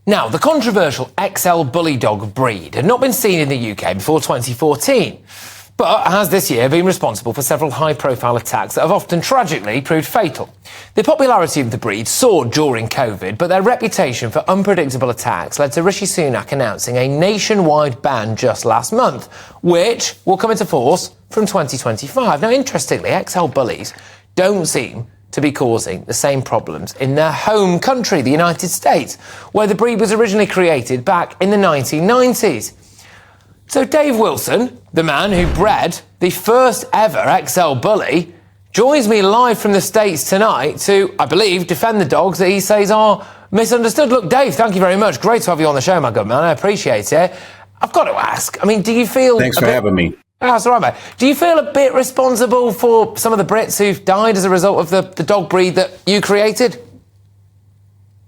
Now, the controversial XL Bully dog breed had not been seen in the UK before 2014, but has this year been responsible for several high-profile attacks that have often tragically proved fatal. The popularity of the breed soared during COVID, but their reputation for unpredictable attacks led to Rishi Sunak announcing a nationwide ban just last month, which will come into force from 2025. Now, interestingly, XL Bullies don't seem to be causing the same problems in their home country, the United States, where the breed was originally created back in the 1990s. So Dave Wilson, the man who bred the first ever XL Bully, joins me live from the States tonight to, I believe, defend the dogs that he says are misunderstood. Look, Dave, thank you very much. Great to have you on the show, my good man. I appreciate it. I've got to ask, I mean, do you feel... Thanks for having me. Oh, that's all right, mate. Do you feel a bit responsible for some of the Brits who've died as a result of the dog breed that you created?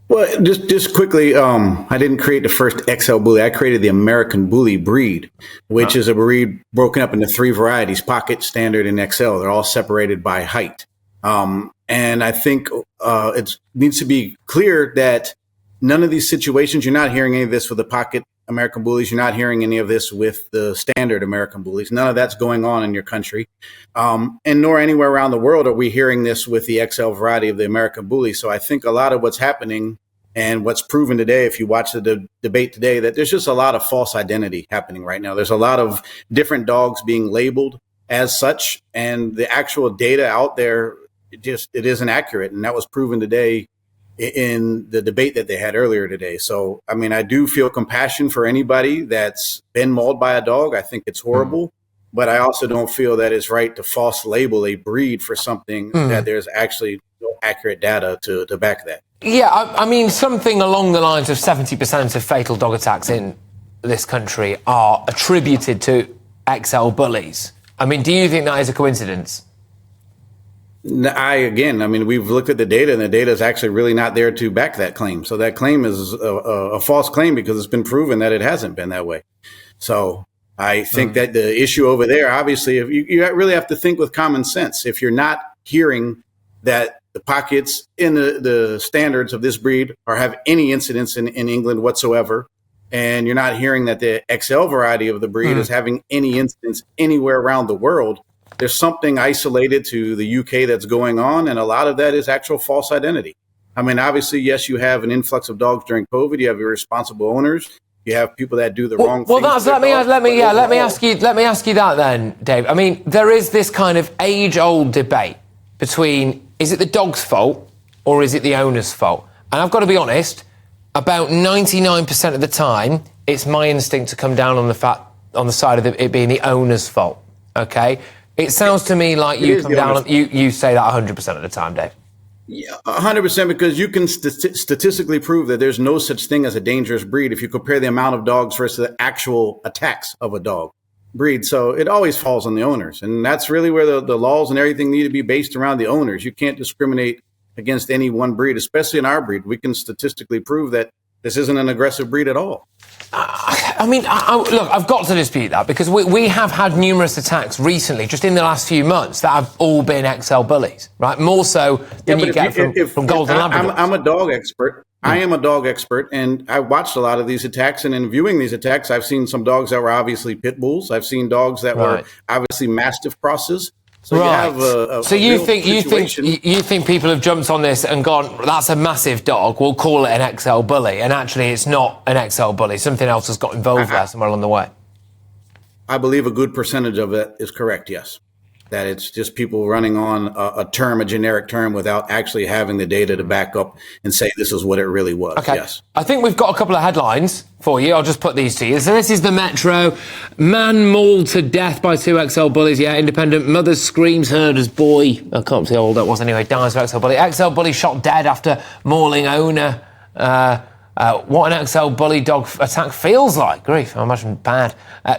Well, just quickly, I didn't create the first XL Bully. I created the American Bully breed, which is a breed broken up into three varieties: Pocket, Standard, and XL. They're all separated by height. And I think it needs to be clear that none of these situations, you're not hearing any of this with the Pocket American Bullies. You're not hearing any of this with the Standard American Bullies. None of that's going on in your country. And nor anywhere around the world are we hearing this with the XL variety of the American Bully. So I think a lot of what's happening and what's proven today, if you watch the debate today, that there's just a lot of false identity happening right now. There's a lot of different dogs being labeled as such, and the actual data out there, it isn't accurate. And that was proven today in the debate that they had earlier today. So, I mean, I do feel compassion for anybody that's been mauled by a dog. I think it's horrible, but I also don't feel that it's right to false label a breed for something that there's actually no accurate data to back that. Yeah, I mean, something along the lines of 70% of fatal dog attacks in this country are attributed to XL Bullies. I mean, do you think that is a coincidence? We've looked at the data, and the data is actually really not there to back that claim. So that claim is a false claim because it's been proven that it hasn't been that way. So I think that the issue over there, obviously, if you really have to think with common sense. If you're not hearing that the Pockets in the standards of this breed or have any incidents in England whatsoever, and you're not hearing that the XL variety of the breed is having any incidents anywhere around the world, there's something isolated to the UK that's going on, and a lot of that is actual false identity. I mean, obviously, yes, you have an influx of dogs during COVID. You have irresponsible owners. You have people that do the wrong things. Well, let me ask you that then, Dave. I mean, there is this kind of age-old debate between, is it the dog's fault or is it the owner's fault? And I've got to be honest, about 99% of the time, it's my instinct to come down on the side of it being the owner's fault. Okay. It sounds to me like you come down on, you say that 100% of the time, Dave. Yeah, 100%, because you can statistically prove that there's no such thing as a dangerous breed if you compare the amount of dogs versus the actual attacks of a dog breed. So it always falls on the owners. And that's really where the laws and everything need to be based around the owners. You can't discriminate against any one breed, especially in our breed. We can statistically prove that this isn't an aggressive breed at all. Look, I've got to dispute that because we have had numerous attacks recently, just in the last few months, that have all been XL Bullies, right? More so than you get from Golden Labradors. I'm a dog expert. I am a dog expert, and I watched a lot of these attacks. And in viewing these attacks, I've seen some dogs that were obviously pit bulls. I've seen dogs that were obviously mastiff crosses. So you think people have jumped on this and gone, that's a massive dog, we'll call it an XL Bully, and actually it's not an XL Bully, something else has got involved there somewhere along the way? I believe a good percentage of it is correct, yes. That it's just people running on a generic term without actually having the data to back up and say this is what it really was. Okay. Yes. I think we've got a couple of headlines for you. I'll just put these to you. So this is the Metro. Man mauled to death by two XL Bullies. Yeah, independent. Mother screams heard as boy. I can't see how old that was anyway. Dies of XL Bully. XL Bully shot dead after mauling owner. What an XL Bully dog attack feels like. Grief, I imagine bad.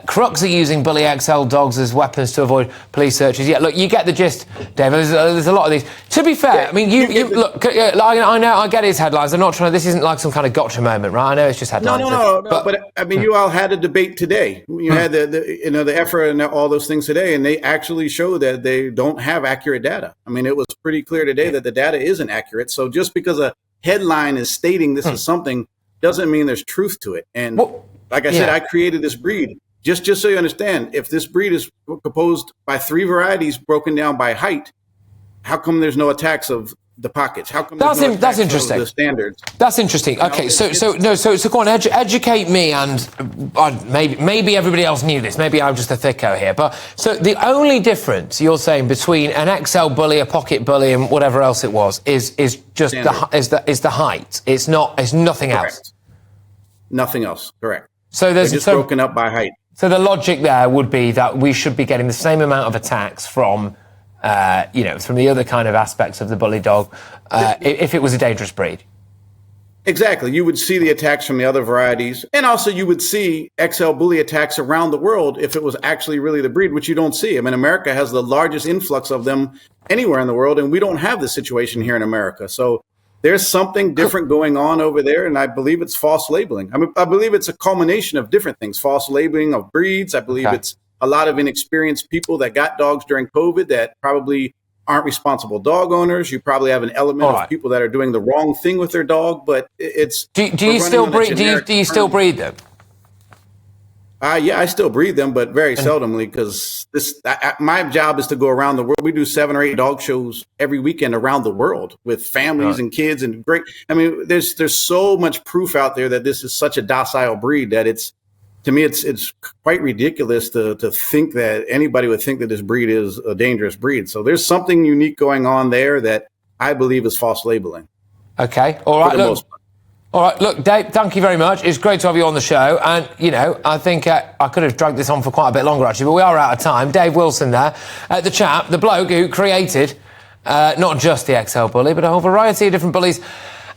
Crooks are using Bully XL dogs as weapons to avoid police searches. Yeah, look, you get the gist, Dave. There's a lot of these. To be fair, I mean, you look. I know, I get his headlines. I'm not trying to. This isn't like some kind of gotcha moment, right? I know it's just headlines. No. But I mean, you all had a debate today. You had the effort and all those things today, and they actually show that they don't have accurate data. I mean, it was pretty clear today that the data isn't accurate. So just because a headline is stating this is something doesn't mean there's truth to it. And like I said, I created this breed. Just so you understand, if this breed is composed by 3 varieties broken down by height, how come there's no attacks of the pockets? How come that's interesting. The standards? That's interesting. Okay, so go on, educate me, and maybe everybody else knew this. Maybe I'm just a thicko here. But so the only difference you're saying between an XL bully, a pocket bully, and whatever else it was is just the height. It's nothing else. Nothing else. Correct. So they're just broken up by height. So the logic there would be that we should be getting the same amount of attacks from the other kind of aspects of the bully dog, if it was a dangerous breed. Exactly. You would see the attacks from the other varieties. And also you would see XL bully attacks around the world if it was actually really the breed, which you don't see. I mean, America has the largest influx of them anywhere in the world, and we don't have this situation here in America. So there's something different going on over there, and I believe it's false labeling. I mean, I believe it's a culmination of different things. False labeling of breeds. I believe it's a lot of inexperienced people that got dogs during COVID that probably aren't responsible dog owners. You probably have an element of people that are doing the wrong thing with their dog, but it's... Do you still breed? Do you still breed them? Yeah, I still breed them, but very seldomly, because my job is to go around the world. We do 7 or 8 dog shows every weekend around the world with families and kids, and great. I mean, there's so much proof out there that this is such a docile breed that to me, it's quite ridiculous to think that anybody would think that this breed is a dangerous breed. So there's something unique going on there that I believe is false labeling. Okay, all right. All right, look, Dave, thank you very much. It's great to have you on the show. And, I think I could have dragged this on for quite a bit longer, actually, but we are out of time. Dave Wilson there, the chap, the bloke who created not just the XL Bully, but a whole variety of different bullies